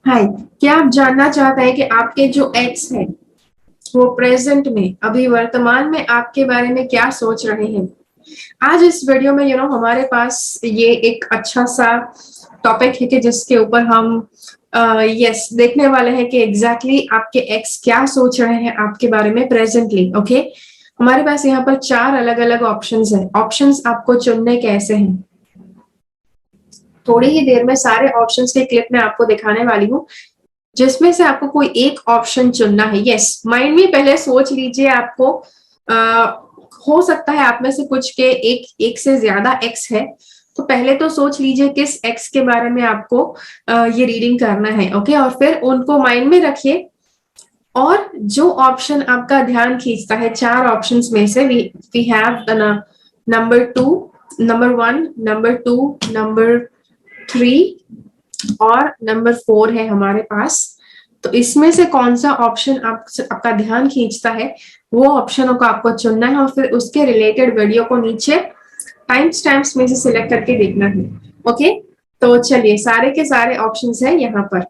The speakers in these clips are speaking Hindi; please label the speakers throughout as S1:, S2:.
S1: हाय। क्या आप जानना चाहते हैं कि आपके जो एक्स है वो प्रेजेंट में अभी वर्तमान में आपके बारे में क्या सोच रहे हैं? आज इस वीडियो में हमारे पास ये एक अच्छा सा टॉपिक है कि जिसके ऊपर हम यस देखने वाले हैं कि एग्जैक्टली आपके एक्स क्या सोच रहे हैं आपके बारे में प्रेजेंटली। ओके, हमारे पास यहाँ पर 4 अलग अलग ऑप्शंस हैं। ऑप्शंस आपको चुनने कैसे हैं, थोड़ी ही देर में सारे ऑप्शंस के क्लिप में आपको दिखाने वाली हूँ, जिसमें से आपको कोई एक ऑप्शन चुनना है। यस, माइंड में पहले सोच लीजिए। आपको आ, हो सकता है आप में से कुछ के एक से ज्यादा एक्स है, तो पहले तो सोच लीजिए किस एक्स के बारे में आपको ये रीडिंग करना है। ओके, और फिर उनको माइंड में रखिए। और जो ऑप्शन आपका ध्यान खींचता है 4 ऑप्शंस में से, we have the number 2, number 1, number 2, number 3 और नंबर 4 है हमारे पास। तो इसमें से कौन सा ऑप्शन आपका ध्यान खींचता है, वो ऑप्शनों को आपको चुनना है और फिर उसके रिलेटेड वीडियो को नीचे टाइम स्टैम्प्स में से सिलेक्ट करके देखना है। ओके, तो चलिए सारे के सारे ऑप्शंस है यहाँ पर।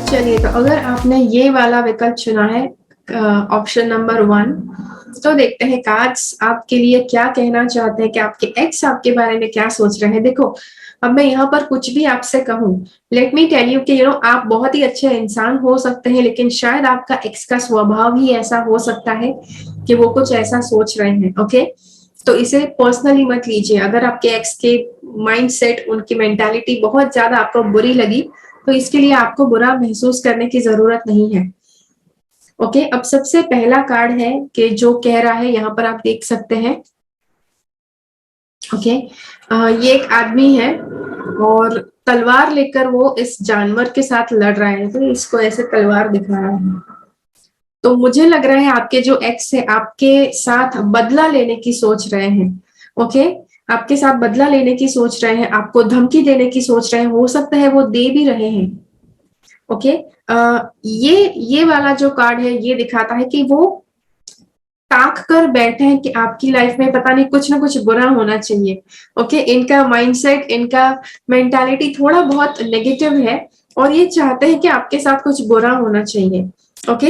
S1: चलिए, तो अगर आपने ये वाला विकल्प चुना है, ऑप्शन नंबर 1, तो देखते हैं कार्ड्स आपके लिए क्या कहना चाहते हैं कि आपके एक्स आपके बारे में क्या सोच रहे हैं। देखो, अब मैं यहाँ पर कुछ भी आपसे कहूँ, लेट मी टेल यू कि आप बहुत ही अच्छे इंसान हो सकते हैं, लेकिन शायद आपका एक्स का स्वभाव ही ऐसा हो सकता है कि वो कुछ ऐसा सोच रहे हैं। ओके, तो इसे पर्सनली मत लीजिए। अगर आपके एक्स के माइंड सेट, उनकी मेंटालिटी बहुत ज्यादा आपको बुरी लगी, तो इसके लिए आपको बुरा महसूस करने की जरूरत नहीं है। ओके, अब सबसे पहला कार्ड है कि जो कह रहा है, यहाँ पर आप देख सकते हैं। ओके, ये एक आदमी है और तलवार लेकर वो इस जानवर के साथ लड़ रहा है, तो इसको ऐसे तलवार दिख रहा है। तो मुझे लग रहा है आपके जो एक्स है आपके साथ बदला लेने की सोच रहे हैं। ओके, आपके साथ बदला लेने की सोच रहे हैं, आपको धमकी देने की सोच रहे हैं, हो सकता है वो दे भी रहे हैं। ओके, ये वाला जो कार्ड है ये दिखाता है कि वो ताक कर बैठे हैं कि आपकी लाइफ में पता नहीं कुछ ना कुछ बुरा होना चाहिए। ओके, इनका माइंडसेट, इनका मेंटालिटी थोड़ा बहुत नेगेटिव है और ये चाहते हैं कि आपके साथ कुछ बुरा होना चाहिए। ओके,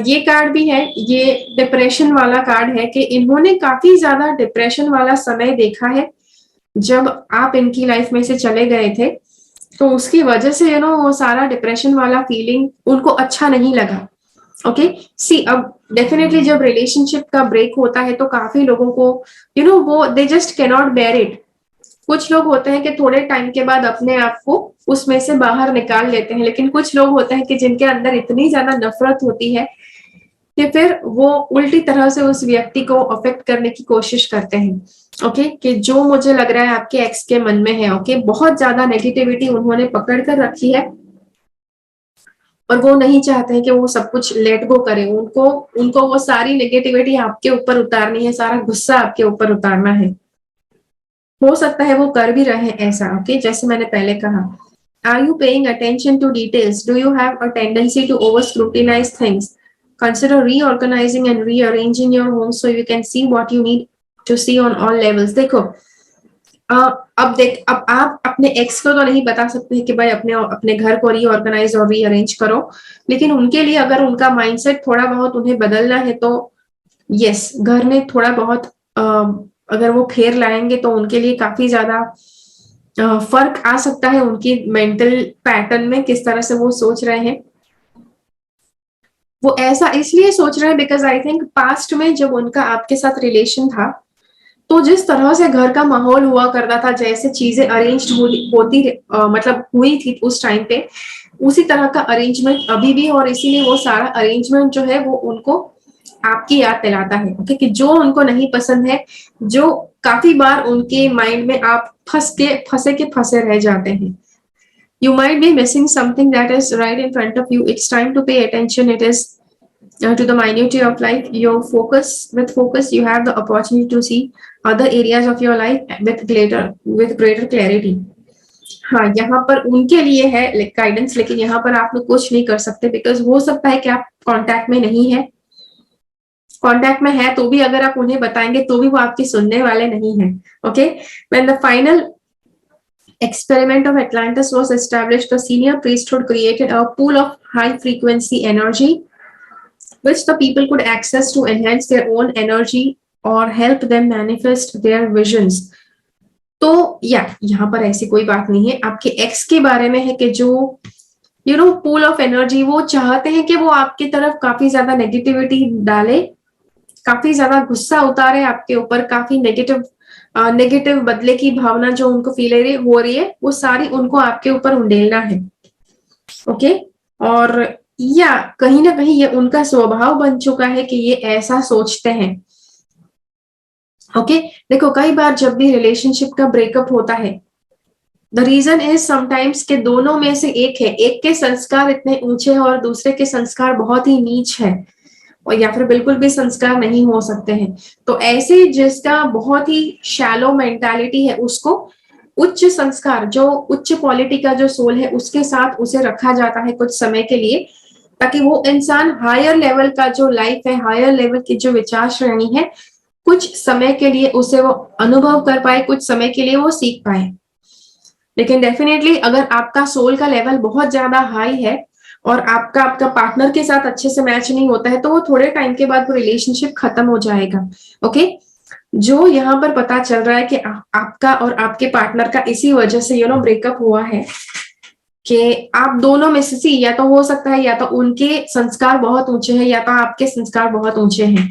S1: ये कार्ड भी है, ये डिप्रेशन वाला कार्ड है कि इन्होंने काफी ज्यादा डिप्रेशन वाला समय देखा है जब आप इनकी लाइफ में से चले गए थे। तो उसकी वजह से वो सारा डिप्रेशन वाला फीलिंग उनको अच्छा नहीं लगा। ओके, सी अब डेफिनेटली जब रिलेशनशिप का ब्रेक होता है तो काफी लोगों को वो they just cannot bear it. कुछ लोग होते हैं कि थोड़े टाइम के बाद अपने आप को उसमें से बाहर निकाल लेते हैं, लेकिन कुछ लोग होते हैं कि जिनके अंदर इतनी ज्यादा नफरत होती है कि फिर वो उल्टी तरह से उस व्यक्ति को अफेक्ट करने की कोशिश करते हैं। ओके, कि जो मुझे लग रहा है आपके एक्स के मन में है। ओके, बहुत ज्यादा नेगेटिविटी उन्होंने पकड़ कर रखी है और वो नहीं चाहते हैं कि वो सब कुछ लेट गो करें। उनको उनको वो सारी नेगेटिविटी आपके ऊपर उतारनी है, सारा गुस्सा आपके ऊपर उतारना है। हो सकता है वो कर भी रहे हैं ऐसा। ओके, जैसे मैंने पहले कहा, are you paying attention to details, do you have a tendency to over scrutinise things, consider reorganizing and rearranging your home so you can see what you need to see on all levels। देखो, अब आप अपने एक्स को तो नहीं बता सकते कि भाई अपने अपने घर को रीऑर्गेनाइज और रीअरेंज करो, लेकिन उनके लिए अगर उनका माइंडसेट थोड़ा बहुत उन्हें बदलना है तो यस, घर में थोड़ा बहुत अगर वो फेर लाएंगे तो उनके लिए काफी ज्यादा फर्क आ सकता है उनकी मेंटल पैटर्न में, किस तरह से वो सोच रहे हैं। वो ऐसा इसलिए सोच रहे हैं बिकॉज आई थिंक पास्ट में जब उनका आपके साथ रिलेशन था, तो जिस तरह से घर का माहौल हुआ करता था, जैसे चीजें अरेंज्ड होती मतलब हुई थी उस टाइम पे, उसी तरह का अरेंजमेंट अभी भी, और इसीलिए वो सारा अरेंजमेंट जो है वो उनको आपकी याद दिलाता है। ओके, कि जो उनको नहीं पसंद है, जो काफी बार उनके माइंड में आप फंसे रह जाते हैं। You might be missing something that is right in front of you. It's time to pay attention. It is to the minutiae of life. With focus, you have the opportunity to see other areas of your life with greater clarity. हाँ, यहाँ पर उनके लिए है गाइडेंस, लेकिन यहाँ पर आप लोग कुछ नहीं कर सकते, बिकॉज हो सकता है कि आप कांटेक्ट में नहीं है, कांटेक्ट में है तो भी अगर आप उन्हें बताएंगे तो भी वो आपके सुनने वाले नहीं है. Okay, when the final experiment of Atlantis was established, the senior priesthood created a pool of high frequency energy which the people could access to enhance their own energy or help them manifest their visions. तो यहाँ पर ऐसी कोई बात नहीं है. आपके एक्स के बारे में है कि जो पूल ऑफ एनर्जी, वो चाहते हैं कि वो आपकी तरफ काफी ज्यादा नेगेटिविटी डाले, काफी ज्यादा गुस्सा उतारे आपके ऊपर, काफी नेगेटिव बदले की भावना जो उनको फील हो रही है वो सारी उनको आपके ऊपर उंडेलना है. ओके, और कहीं ना कहीं ये उनका स्वभाव बन चुका है कि ये ऐसा सोचते हैं. ओके, देखो कई बार जब भी रिलेशनशिप का ब्रेकअप होता है, द रीजन इज समटाइम्स के दोनों में से एक है, एक के संस्कार इतने ऊंचे हैं और दूसरे के संस्कार बहुत ही नीच है, और या फिर बिल्कुल भी संस्कार नहीं हो सकते हैं. तो ऐसे जिसका बहुत ही शैलो मेंटालिटी है, उसको उच्च संस्कार, जो उच्च क्वालिटी का जो सोल है, उसके साथ उसे रखा जाता है कुछ समय के लिए, ताकि वो इंसान हायर लेवल का जो लाइफ है, हायर लेवल की जो विचार श्रेणी है, कुछ समय के लिए उसे वो अनुभव कर पाए, कुछ समय के लिए वो सीख पाए. लेकिन डेफिनेटली अगर आपका सोल का लेवल बहुत ज्यादा हाई है और आपका पार्टनर के साथ अच्छे से मैच नहीं होता है, तो वो थोड़े टाइम के बाद वो रिलेशनशिप खत्म हो जाएगा. ओके, जो यहाँ पर पता चल रहा है कि आपका और आपके पार्टनर का इसी वजह से ब्रेकअप हुआ है कि आप दोनों में से या तो हो सकता है या तो उनके संस्कार बहुत ऊंचे हैं या तो आपके संस्कार बहुत ऊंचे हैं.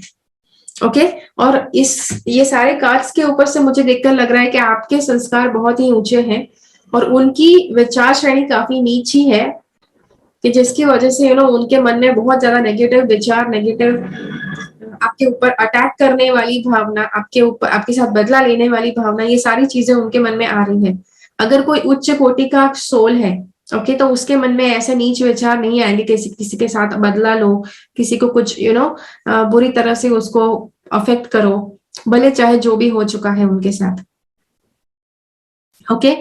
S1: ओके, और ये सारे कार्ड्स के ऊपर से मुझे देखकर लग रहा है कि आपके संस्कार बहुत ही ऊंचे हैं और उनकी विचार श्रेणी काफी नीची है, कि जिसकी वजह से उनके मन में बहुत ज्यादा नेगेटिव विचार, नेगेटिव आपके ऊपर अटैक करने वाली भावना, आपके साथ बदला लेने वाली भावना, ये सारी चीजें उनके मन में आ रही है. अगर कोई उच्च कोटि का सोल है, ओके, तो उसके मन में ऐसे नीच विचार नहीं आएंगे किसी के साथ बदला लो, किसी को कुछ बुरी तरह से उसको अफेक्ट करो, भले चाहे जो भी हो चुका है उनके साथ. ओके,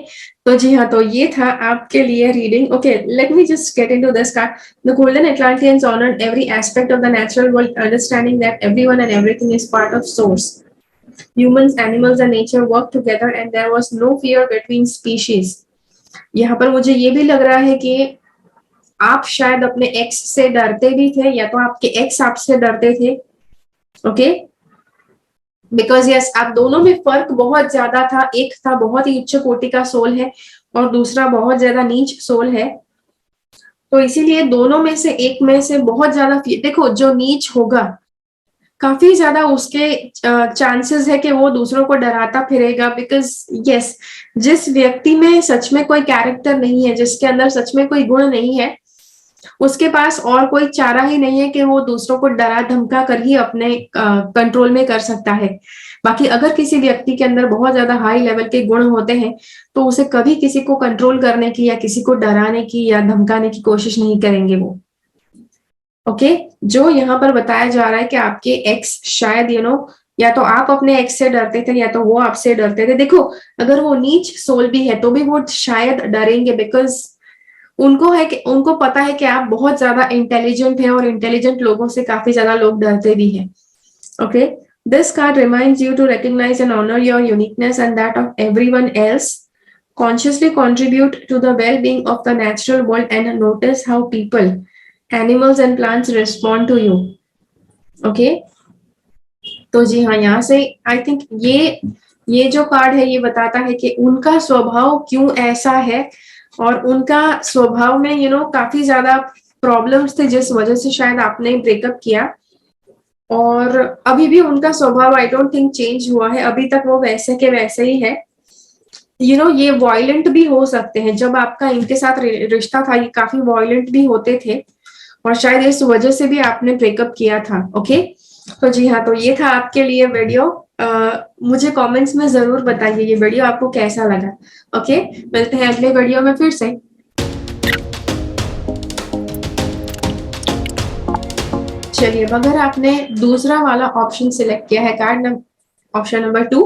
S1: तो जी हाँ, तो ये था आपके लिए reading. Okay, let me just get into this card. The golden Atlanteans honored every aspect of the natural world, understanding that everyone and everything is part of source. Humans, animals and nature work together and there was no fear between species. यहाँ पर मुझे ये भी लग रहा है कि आप शायद अपने एक्स से डरते भी थे या तो आपके एक्स आपसे डरते थे. ओके, बिकॉज यस, आप दोनों में फर्क बहुत ज्यादा था. एक था बहुत ही उच्च कोटि का सोल है और दूसरा बहुत ज्यादा नीच सोल है, तो इसीलिए दोनों में से एक में से बहुत ज्यादा, देखो जो नीच होगा काफी ज्यादा उसके चांसेस है कि वो दूसरों को डराता फिरेगा. बिकॉज यस, जिस व्यक्ति में सच में कोई कैरेक्टर नहीं है, जिसके अंदर सच में कोई गुण नहीं है, उसके पास और कोई चारा ही नहीं है कि वो दूसरों को डरा धमका कर ही अपने कंट्रोल में कर सकता है. बाकी अगर किसी व्यक्ति के अंदर बहुत ज्यादा हाई लेवल के गुण होते हैं तो उसे कभी किसी को कंट्रोल करने की या किसी को डराने की या धमकाने की कोशिश नहीं करेंगे वो. ओके, जो यहाँ पर बताया जा रहा है कि आपके एक्स शायद या तो आप अपने एक्स से डरते थे या तो वो आपसे डरते थे. देखो, अगर वो नीच सोल भी है तो भी वो शायद डरेंगे, बिकॉज उनको पता है कि आप बहुत ज्यादा इंटेलिजेंट है और इंटेलिजेंट लोगों से काफी ज्यादा लोग डरते भी हैं. Okay, this card reminds you to recognize and honor your uniqueness and that of everyone else. Consciously contribute to the well-being of the natural world and notice how people, animals and plants respond to you. Okay, तो जी हाँ, यहाँ से आई थिंक ये जो कार्ड है ये बताता है कि उनका स्वभाव क्यों ऐसा है और उनका स्वभाव में काफी ज्यादा प्रॉब्लम्स थे जिस वजह से शायद आपने ब्रेकअप किया, और अभी भी उनका स्वभाव आई डोंट थिंक चेंज हुआ है. अभी तक वो वैसे के वैसे ही है. ये वायलेंट भी हो सकते हैं. जब आपका इनके साथ रिश्ता था ये काफी वायलेंट भी होते थे और शायद इस वजह से भी आपने ब्रेकअप किया था. ओके, तो जी हाँ, तो ये था आपके लिए वीडियो. मुझे कमेंट्स में जरूर बताइए ये वीडियो आपको कैसा लगा. ओके, मिलते हैं अगले वीडियो में फिर से. चलिए, अगर आपने दूसरा वाला ऑप्शन सिलेक्ट किया है, कार्ड ऑप्शन नंबर 2,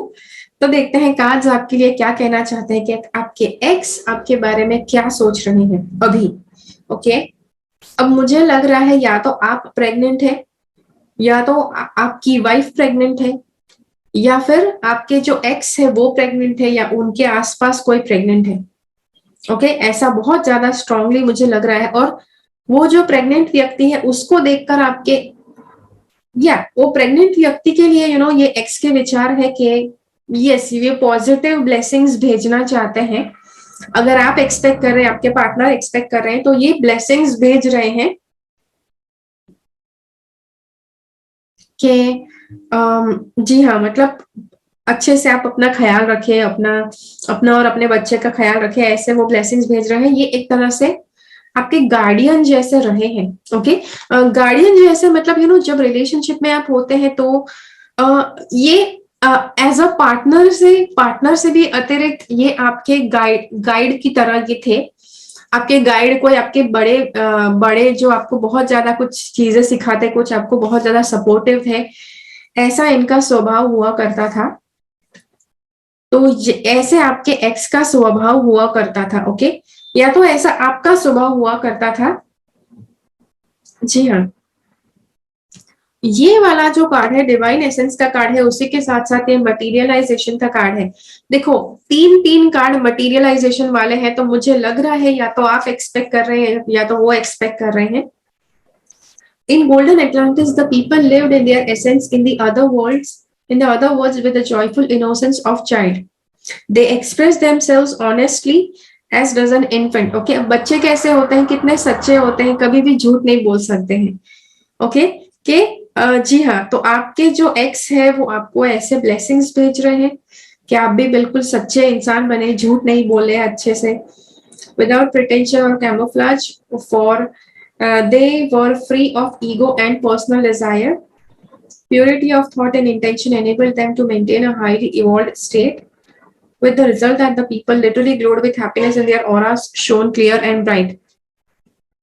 S1: तो देखते हैं कार्ड्स आपके लिए क्या कहना चाहते हैं कि आपके एक्स आपके बारे में क्या सोच रहे हैं अभी। ओके, अब मुझे लग रहा है या तो आप प्रेग्नेंट है, या तो आपकी वाइफ प्रेग्नेंट है, या फिर आपके जो एक्स है वो प्रेग्नेंट है, या उनके आसपास कोई प्रेग्नेंट है। ओके, ऐसा बहुत ज्यादा स्ट्रांगली मुझे लग रहा है। और वो जो प्रेग्नेंट व्यक्ति है उसको देखकर आपके, या वो प्रेग्नेंट व्यक्ति के लिए ये एक्स के विचार है कि यस, ये पॉजिटिव ब्लेसिंग्स भेजना चाहते हैं। अगर आप एक्सपेक्ट कर रहे हैं, आपके पार्टनर एक्सपेक्ट कर रहे हैं, तो ये ब्लेसिंग्स भेज रहे हैं कि जी हाँ, मतलब अच्छे से आप अपना ख्याल रखें, अपना और अपने बच्चे का ख्याल रखें, ऐसे वो ब्लेसिंग्स भेज रहे हैं। ये एक तरह से आपके गार्डियन जैसे रहे हैं। ओके, गार्डियन जैसे मतलब जब रिलेशनशिप में आप होते हैं तो ये एज अ पार्टनर से भी अतिरिक्त ये आपके गाइड की तरह के थे। आपके गाइड कोई आपके बड़े जो आपको बहुत ज्यादा कुछ चीजें सिखाते, कुछ आपको बहुत ज्यादा सपोर्टिव है, ऐसा इनका स्वभाव हुआ करता था। तो ऐसे आपके एक्स का स्वभाव हुआ करता था। ओके, या तो ऐसा आपका स्वभाव हुआ करता था। जी हाँ, ये वाला जो कार्ड है डिवाइन एसेंस का कार्ड है, उसी के साथ साथ ये मटेरियलाइजेशन का कार्ड है। देखो, तीन तीन कार्ड मटेरियलाइजेशन वाले हैं, तो मुझे लग रहा है या तो आप एक्सपेक्ट कर रहे हैं या तो वो एक्सपेक्ट कर रहे हैं। In golden Atlantis, the people lived in their essence in the other worlds with the joyful innocence of child. They express themselves honestly as does an infant. Okay, अब बच्चे कैसे होते हैं, कितने सच्चे होते हैं, कभी भी झूठ नहीं बोल सकते हैं। ओके, के जी हाँ, तो आपके जो एक्स है वो आपको ऐसे ब्लेसिंग्स भेज रहे हैं कि आप भी बिल्कुल सच्चे इंसान बने, झूठ नहीं बोले अच्छे से, without pretension or camouflage, for they were free of ego and personal desire. Purity of thought and intention enabled them to maintain a highly evolved state, with the result that the people literally glowed with happiness and their auras shone clear and bright.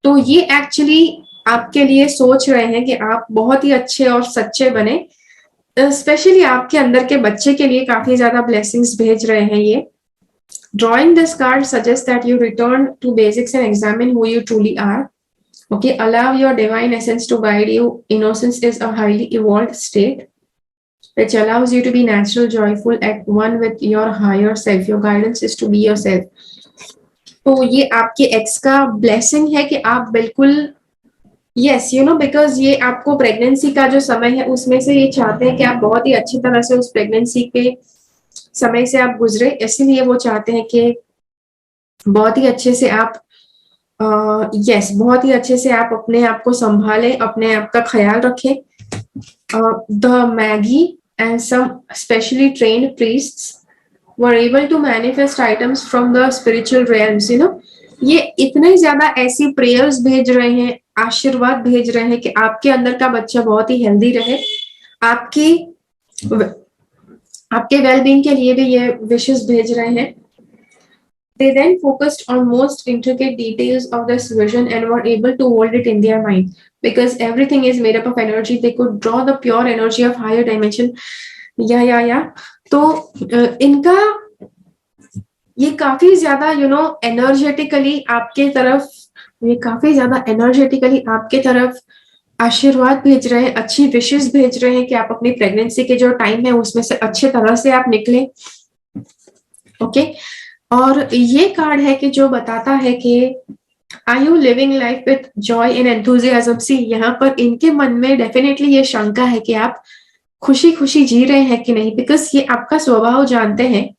S1: तो ये एक्चुअली आपके लिए सोच रहे हैं कि आप बहुत ही अच्छे और सच्चे बने, स्पेशली आपके अंदर के बच्चे के लिए काफी ज्यादा ब्लेसिंग्स भेज रहे हैं ये। Drawing this card suggests that you return to basics and examine who you truly are. Okay, allow your divine essence to guide you. Innocence is a highly evolved state which allows you to be natural, joyful, at one with your higher self. Your guidance is to be yourself. तो ये आपके एक्स का ब्लेसिंग है कि आप बिल्कुल यस बिकॉज ये आपको प्रेगनेंसी का जो समय है उसमें से ये चाहते हैं कि आप बहुत ही अच्छी तरह से उस प्रेगनेंसी के समय से आप गुजरे, इसीलिए वो चाहते हैं कि बहुत ही अच्छे से आप बहुत ही अच्छे से आप अपने आप को संभालें, अपने आप का ख्याल रखें। The Maggi and some specially trained priests were able to manifest items from the spiritual realms. ये इतने ज्यादा ऐसी प्रेयर्स भेज रहे हैं, आशीर्वाद भेज रहे हैं कि आपके अंदर का बच्चा बहुत ही हेल्दी रहे, आपके वेलबींग के लिए भी ये विशेस भेज रहे हैं। They then focused on most intricate details of this vision and were able to hold it in their mind. Because everything is made up of energy, they could draw the pure energy of higher dimension. या तो इनका ये काफी ज्यादा एनर्जेटिकली आपके तरफ, ये काफी ज्यादा एनर्जेटिकली आपके तरफ आशीर्वाद भेज रहे हैं, अच्छी विशेस भेज रहे हैं कि आप अपनी प्रेगनेंसी के जो टाइम है उसमें से अच्छे तरह से आप निकले। ओके, और ये कार्ड है कि जो बताता है कि are you living life with joy and enthusiasm. See, यहाँ पर इनके मन में डेफिनेटली ये शंका है कि आप खुशी खुशी जी रहे हैं कि नहीं, बिकॉज ये आपका स्वभाव जानते हैं।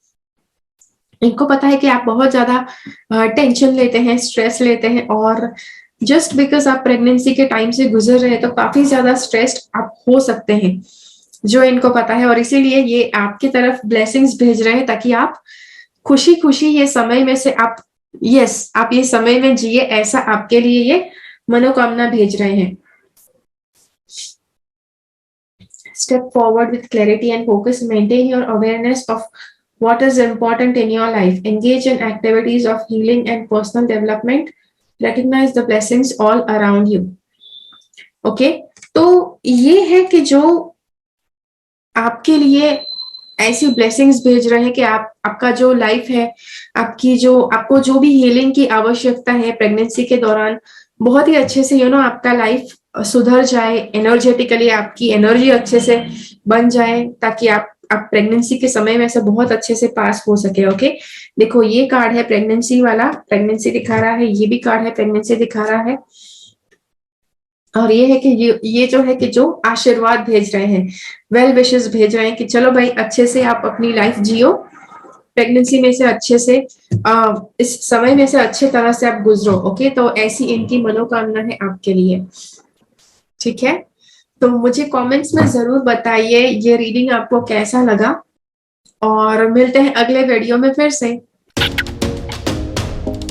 S1: इनको पता है कि आप बहुत ज्यादा टेंशन लेते हैं, स्ट्रेस लेते हैं, और जस्ट बिकॉज आप प्रेगनेंसी के टाइम से गुजर रहे हैं तो काफी ज्यादा स्ट्रेस्ड आप हो सकते हैं, जो इनको पता है। और इसीलिए ये आपकी तरफ ब्लेसिंग्स भेज रहे हैं ताकि आप खुशी खुशी ये समय में से आप आप ये समय में जिए, ऐसा आपके लिए ये मनोकामना भेज रहे हैं। Step forward with clarity and focus. Maintain your awareness of what is important in your life. Engage in activities of healing and personal development. Recognize the blessings all around you. Okay, तो ये है कि जो आपके लिए ऐसी ब्लेसिंग्स भेज रहे हैं कि आपका जो लाइफ है, आपको जो भी हीलिंग की आवश्यकता है प्रेगनेंसी के दौरान, बहुत ही अच्छे से आपका लाइफ सुधर जाए, एनर्जेटिकली आपकी एनर्जी अच्छे से बन जाए, ताकि आप प्रेगनेंसी के समय में से बहुत अच्छे से पास हो सके। ओके, देखो ये कार्ड है प्रेगनेंसी वाला, प्रेगनेंसी दिखा रहा है, ये भी कार्ड है प्रेगनेंसी दिखा रहा है, और ये है कि ये जो है कि जो आशीर्वाद भेज रहे हैं, वेल विशेस भेज रहे हैं कि चलो भाई अच्छे से आप अपनी लाइफ जियो, प्रेगनेंसी में से अच्छे से इस समय में से अच्छे तरह से आप गुजरो। ओके, तो ऐसी इनकी मनोकामना है आपके लिए। ठीक है, तो मुझे कमेंट्स में जरूर बताइए ये रीडिंग आपको कैसा लगा, और मिलते हैं अगले वीडियो में फिर से।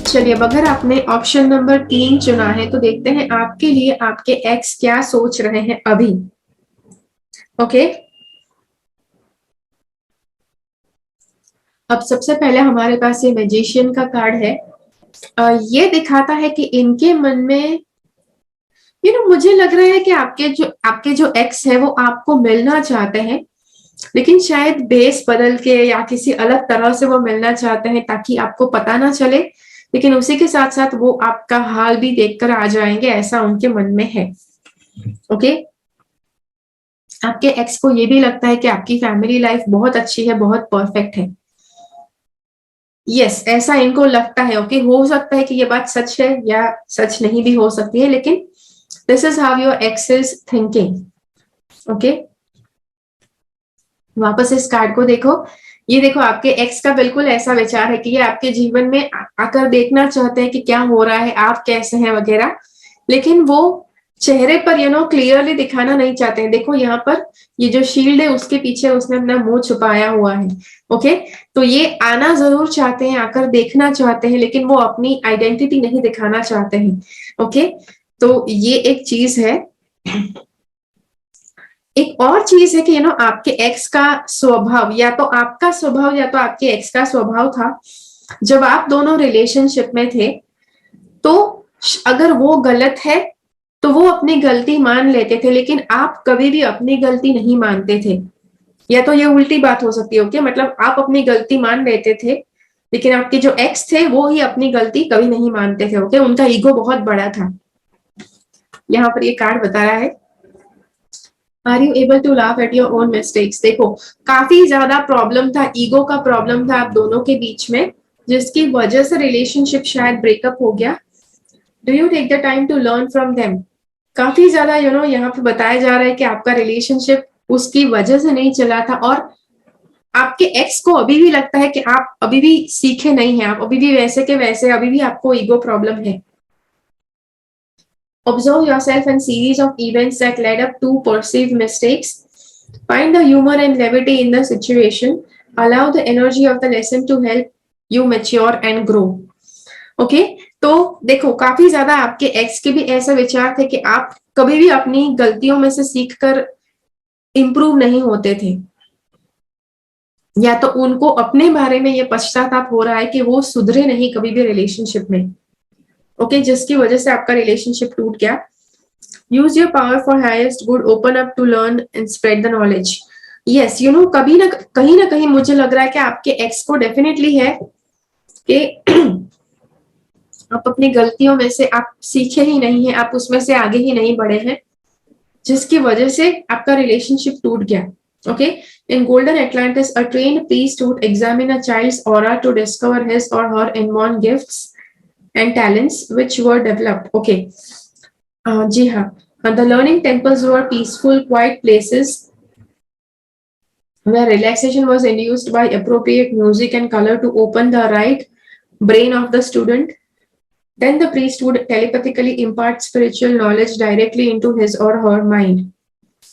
S1: चलिए, अब अगर आपने ऑप्शन नंबर 3 चुना है तो देखते हैं आपके लिए आपके एक्स क्या सोच रहे हैं अभी। ओके, अब सबसे पहले हमारे पास ये मैजिशियन का कार्ड है। ये दिखाता है कि इनके मन में मुझे लग रहा है कि आपके जो एक्स है वो आपको मिलना चाहते हैं, लेकिन शायद बेस बदल के या किसी अलग तरह से वो मिलना चाहते हैं ताकि आपको पता ना चले, लेकिन उसी के साथ साथ वो आपका हाल भी देखकर आ जाएंगे, ऐसा उनके मन में है। ओके, आपके एक्स को ये भी लगता है कि आपकी फैमिली लाइफ बहुत अच्छी है, बहुत परफेक्ट है। यस, ऐसा इनको लगता है। ओके, हो सकता है कि ये बात सच है या सच नहीं भी हो सकती है, लेकिन this is how your x is thinking. Okay, वापस इस कार्ड को देखो, ये देखो आपके एक्स का बिल्कुल ऐसा विचार है कि ये आपके जीवन में आकर देखना चाहते हैं कि क्या हो रहा है, आप कैसे हैं वगैरह, लेकिन वो चेहरे पर क्लियरली दिखाना नहीं चाहते हैं। देखो यहाँ पर ये जो शील्ड है उसके पीछे उसने अपना मुंह छुपाया हुआ है। ओके, तो ये आना जरूर चाहते हैं, आकर देखना चाहते हैं, लेकिन वो अपनी आइडेंटिटी नहीं दिखाना चाहते हैं। ओके, तो ये एक चीज है। एक और चीज है कि आपके एक्स का स्वभाव, या तो आपका स्वभाव या तो आपके एक्स का स्वभाव था, जब आप दोनों रिलेशनशिप में थे, तो अगर वो गलत है तो वो अपनी गलती मान लेते थे, लेकिन आप कभी भी अपनी गलती नहीं मानते थे। या तो ये उल्टी बात हो सकती है। ओके, मतलब आप अपनी गलती मान लेते थे, लेकिन आपके जो एक्स थे वो ही अपनी गलती कभी नहीं मानते थे। ओके, उनका ईगो बहुत बड़ा था। यहाँ पर ये कार्ड बता रहा है, are you able to laugh at your own mistakes. देखो, काफी ज्यादा प्रॉब्लम था, ईगो का प्रॉब्लम था आप दोनों के बीच में, जिसकी वजह से रिलेशनशिप शायद ब्रेकअप हो गया। Do you take the time to learn from them. काफी ज्यादा यहाँ पे बताया जा रहा है कि आपका रिलेशनशिप उसकी वजह से नहीं चला था, और आपके एक्स को अभी भी लगता है कि आप अभी भी सीखे नहीं हैं, आप अभी भी वैसे के वैसे, अभी भी आपको ईगो प्रॉब्लम है। Observe yourself and series of events that led up to perceived mistakes. Find the humor and levity in the situation. Allow the energy of the lesson to help you mature and grow. Okay? तो देखो, काफी ज्यादा आपके एक्स के भी ऐसा विचार थे कि आप कभी भी अपनी गलतियों में से सीखकर इंप्रूव नहीं होते थे, या तो उनको अपने बारे में ये पश्चाताप हो रहा है कि वो सुधरे नहीं कभी भी रिलेशनशिप में। ओके, जिसकी वजह से आपका रिलेशनशिप टूट गया। Use your power for highest good, open up to learn and spread the knowledge. Yes, कभी ना कहीं मुझे लग रहा है कि आपके एक्स को डेफिनेटली है कि आप अपनी गलतियों में से आप सीखे ही नहीं हैं, आप उसमें से आगे ही नहीं बढ़े हैं, जिसकी वजह से आपका रिलेशनशिप टूट गया। Okay, in golden Atlantis a trained priest would examine a child's aura to discover his or her inborn gifts and talents which were developed. Okay, जी हाँ, the learning temples were peaceful, quiet places where relaxation was induced by appropriate music and color to open the right brain of the student. Then the priest would telepathically impart spiritual knowledge directly into his or her mind.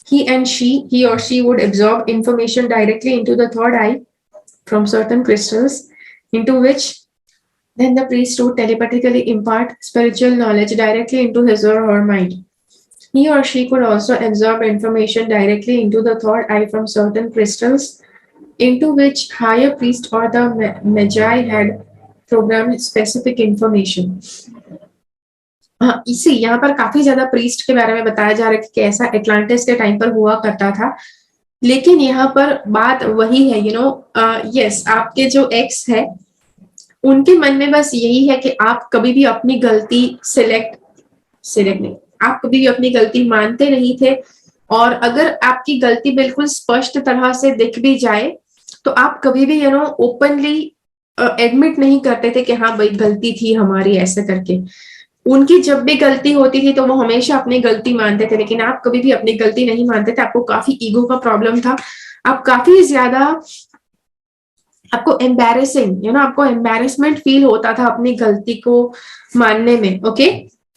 S1: He or she would absorb information directly into the third eye from certain crystals, into which then the priest would telepathically impart spiritual knowledge directly into his or her mind. He or she could also absorb information directly into the third eye from certain crystals, into which higher priest or the magi had programmed specific information. हाँ, इसी यहाँ पर काफी ज्यादा प्रीस्ट के बारे में बताया जा रहा है कि ऐसा एटलांटिस के टाइम पर हुआ करता था। लेकिन यहाँ पर बात वही है, यस, आपके जो एक्स है उनके मन में बस यही है कि आप कभी भी अपनी गलती सिलेक्ट नहीं, आप कभी भी अपनी गलती मानते नहीं थे। और अगर आपकी गलती बिल्कुल स्पष्ट तरह से दिख भी जाए तो आप कभी भी ओपनली एडमिट नहीं करते थे कि हाँ भाई गलती थी हमारी, ऐसे करके। उनकी जब भी गलती होती थी तो वो हमेशा अपनी गलती मानते थे, लेकिन आप कभी भी अपनी गलती नहीं मानते थे। आपको काफी ईगो का प्रॉब्लम था, आप काफी ज्यादा, आपको आपको एम्बेरसमेंट फील होता था अपनी गलती को मानने में। ओके,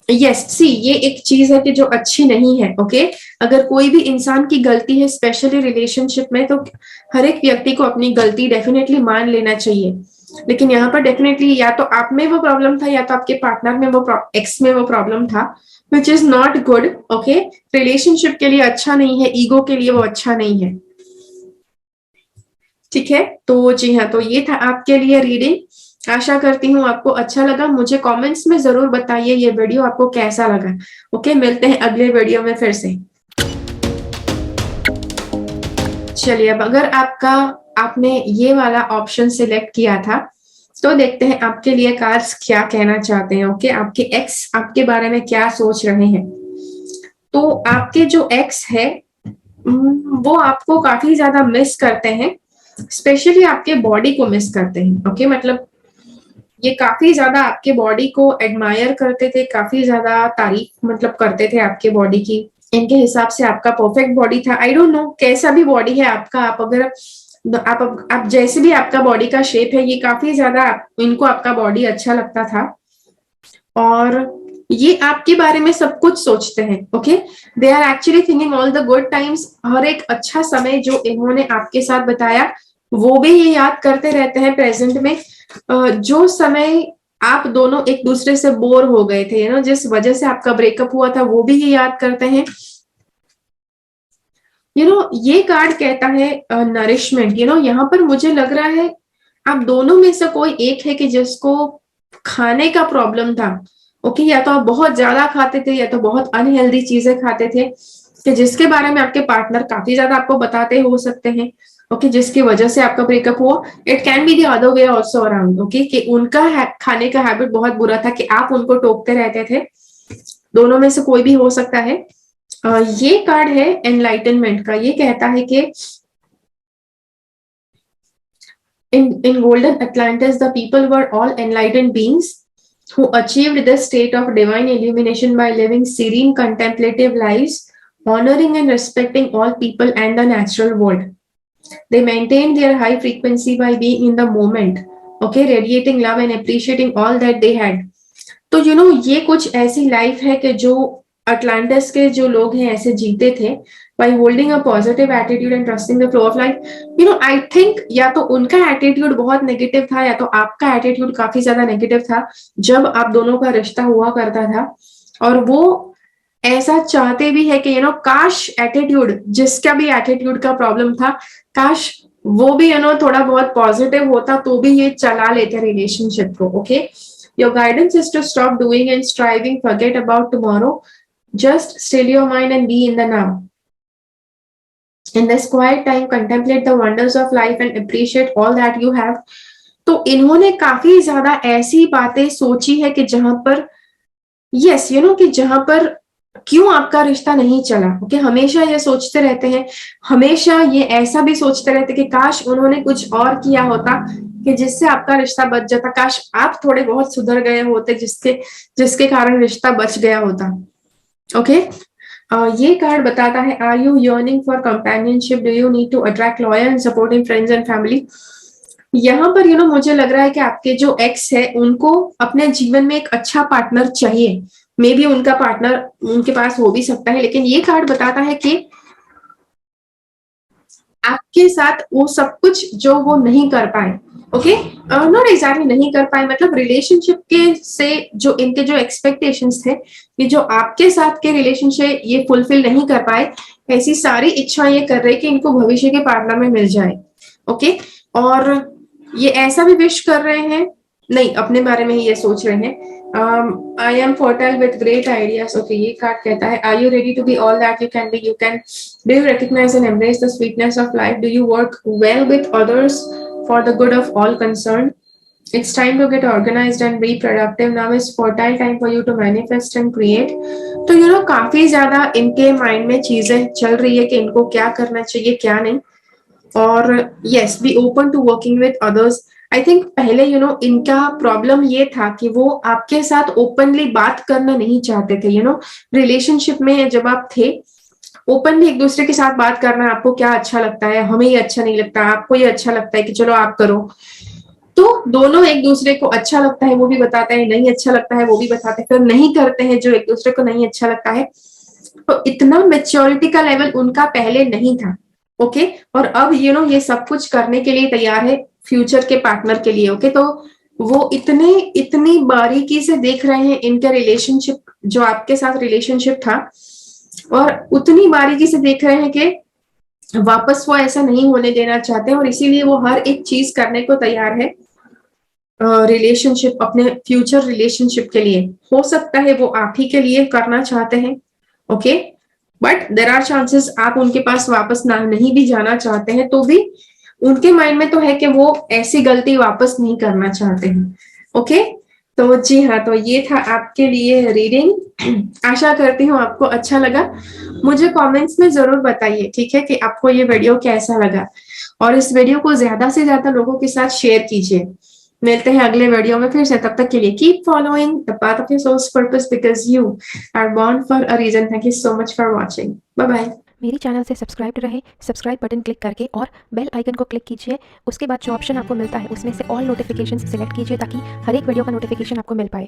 S1: यस, सी, ये एक चीज है कि जो अच्छी नहीं है। ओके, अगर कोई भी इंसान की गलती है स्पेशली रिलेशनशिप में, तो हर एक व्यक्ति को अपनी गलती डेफिनेटली मान लेना चाहिए। लेकिन यहाँ पर डेफिनेटली या तो आप में वो प्रॉब्लम था या तो आपके पार्टनर में, वो एक्स में वो प्रॉब्लम था, which is not good. Okay, relationship के लिए अच्छा नहीं है, ईगो के लिए वो अच्छा नहीं है। ठीक है, तो जी हाँ, तो ये था आपके लिए रीडिंग। आशा करती हूँ आपको अच्छा लगा। मुझे कमेंट्स में जरूर बताइए ये वीडियो आपको कैसा लगा। ओके, मिलते हैं अगले वीडियो में फिर से। चलिए, अब अगर आपने ये वाला ऑप्शन सिलेक्ट किया था तो देखते हैं आपके लिए कार्ड्स क्या कहना चाहते हैं। ओके, आपके एक्स आपके बारे में क्या सोच रहे हैं। तो आपके जो एक्स है वो आपको काफी ज्यादा मिस करते हैं, स्पेशली आपके बॉडी को मिस करते हैं। ओके, मतलब ये काफी ज्यादा आपके बॉडी को एडमायर करते थे, काफी ज्यादा तारीफ मतलब करते थे आपके बॉडी की। इनके हिसाब से आपका परफेक्ट बॉडी था। आई डोंट नो कैसा भी बॉडी है आपका, आप अगर आप जैसे भी आपका बॉडी का शेप है, ये काफी ज्यादा इनको आपका बॉडी अच्छा लगता था और ये आपके बारे में सब कुछ सोचते हैं। Okay, they are actually thinking all the good times. हर एक अच्छा समय जो इन्होंने आपके साथ बताया वो भी ये याद करते रहते हैं प्रेजेंट में। जो समय आप दोनों एक दूसरे से बोर हो गए थे, जिस वजह से आपका ब्रेकअप हुआ था, वो भी ये याद करते हैं। ये कार्ड कहता है नरिशमेंट। यहाँ पर मुझे लग रहा है आप दोनों में से कोई एक है कि जिसको खाने का प्रॉब्लम था। ओके, या तो आप बहुत ज्यादा खाते थे या तो बहुत अनहेल्दी चीजें खाते थे, कि जिसके बारे में आपके पार्टनर काफी ज्यादा आपको बताते हो सकते हैं। ओके, जिसकी वजह से आपका ब्रेकअप हुआ। It can be the other way also around. Okay, कि उनका खाने का हैबिट बहुत बुरा था कि आप उनको टोकते रहते थे। दोनों में से कोई भी हो सकता है। ये कार्ड है एनलाइटनमेंट का। ये कहता है कि in golden Atlantis, the people were all enlightened beings who achieved this state of divine illumination by living serene, contemplative lives, honoring and respecting all people and the natural world. They maintained their high frequency by being in the moment, okay, radiating love and appreciating all that they had. तो ये कुछ ऐसी लाइफ है कि जो अटलांटिस के जो लोग हैं ऐसे जीते थे, by holding a positive attitude and trusting the flow of life. I think या तो उनका एटीट्यूड बहुत नेगेटिव था या तो आपका एटीट्यूड काफी ज्यादा नेगेटिव था जब आप दोनों का रिश्ता हुआ करता था। और वो ऐसा चाहते भी है कि काश एटीट्यूड, जिसका भी एटीट्यूड का प्रॉब्लम था, काश वो भी थोड़ा बहुत पॉजिटिव होता तो भी ये चला लेते रिलेशनशिप को। Okay, your guidance is to stop doing and striving, forget about tomorrow, just still your mind and be in the now. In this quiet time, contemplate the wonders of life and appreciate all that you have. तो इन्होंने काफी ज्यादा ऐसी बातें सोची है कि जहां पर यस कि जहां पर क्यों आपका रिश्ता नहीं चला। ओके, हमेशा ये सोचते रहते हैं, हमेशा ये ऐसा भी सोचते रहते कि काश उन्होंने कुछ और किया होता कि जिससे आपका रिश्ता बच जाता, काश आप थोड़े बहुत सुधर गए होते जिसके कारण रिश्ता बच गया होता। ओके, ये कार्ड बताता है, are you yearning for companionship, do you need to attract loyal and supporting friends and family. यहाँ पर मुझे लग रहा है कि आपके जो एक्स है उनको अपने जीवन में एक अच्छा पार्टनर चाहिए। मे बी उनका पार्टनर उनके पास हो भी सकता है, लेकिन ये कार्ड बताता है कि आपके साथ वो सब कुछ जो वो नहीं कर पाए। ओके, नॉट एग्जैक्टली नहीं कर पाए, मतलब रिलेशनशिप के से जो इनके जो एक्सपेक्टेशंस थे, ये जो आपके साथ के रिलेशनशिप ये फुलफिल नहीं कर पाए, ऐसी सारी इच्छा ये कर रहे कि इनको भविष्य के पार्टनर में मिल जाए। ओके, और ये ऐसा भी विश कर रहे हैं, नहीं अपने बारे में ही ये सोच रहे हैं I am fertile with great ideas. Okay, ये कार्ड कहता है, are you ready to be all that you can be? Do you recognize and embrace the sweetness of life? Do you work well with others for the good of all concerned? It's time to get organized and be productive. Now is fertile time for you to manifest and create. तो काफी ज्यादा इनके माइंड में चीजें चल रही है कि इनको क्या करना चाहिए क्या नहीं. और yes, be open to working with others. I think पहले इनका प्रॉब्लम ये था कि वो आपके साथ ओपनली बात करना नहीं चाहते थे. रिलेशनशिप में जब आप थे, ओपनली एक दूसरे के साथ बात करना, आपको क्या अच्छा लगता है, हमें ये अच्छा नहीं लगता, आपको ये अच्छा लगता है कि चलो आप करो, तो दोनों एक दूसरे को अच्छा लगता है वो भी बताते हैं, नहीं अच्छा लगता है वो भी बताते हैं, फिर नहीं करते हैं जो एक दूसरे को नहीं अच्छा लगता है. तो इतना मेच्योरिटी का लेवल उनका पहले नहीं था. ओके, और अब ये सब कुछ करने के लिए तैयार है फ्यूचर के पार्टनर के लिए. ओके, तो वो इतनी बारीकी से देख रहे हैं इनके रिलेशनशिप, जो आपके साथ रिलेशनशिप था, और उतनी बारीकी से देख रहे हैं कि वापस वो ऐसा नहीं होने देना चाहते हैं, और इसीलिए वो हर एक चीज करने को तैयार है रिलेशनशिप, अपने फ्यूचर रिलेशनशिप के लिए. हो सकता है वो आप ही के लिए करना चाहते हैं. Okay, but there are chances आप उनके पास वापस नहीं भी जाना चाहते हैं, तो भी उनके माइंड में तो है कि वो ऐसी गलती वापस नहीं करना चाहते हैं. ओके, तो जी हाँ, तो ये था आपके लिए रीडिंग. आशा करती हूँ आपको अच्छा लगा. मुझे कमेंट्स में जरूर बताइए, ठीक है, कि आपको ये वीडियो कैसा लगा, और इस वीडियो को ज्यादा से ज्यादा लोगों के साथ शेयर कीजिए. मिलते हैं अगले वीडियो में फिर से. तब तक के लिए keep following the path of your soul's purpose, because you are born for a reason. Thank you so much for watching. Bye bye.
S2: मेरी चैनल से सब्सक्राइब रहें, सब्सक्राइब बटन क्लिक करके और बेल आइकन को क्लिक कीजिए. उसके बाद जो ऑप्शन आपको मिलता है उसमें से ऑल नोटिफिकेशंस सिलेक्ट कीजिए ताकि हर एक वीडियो का नोटिफिकेशन आपको मिल पाए.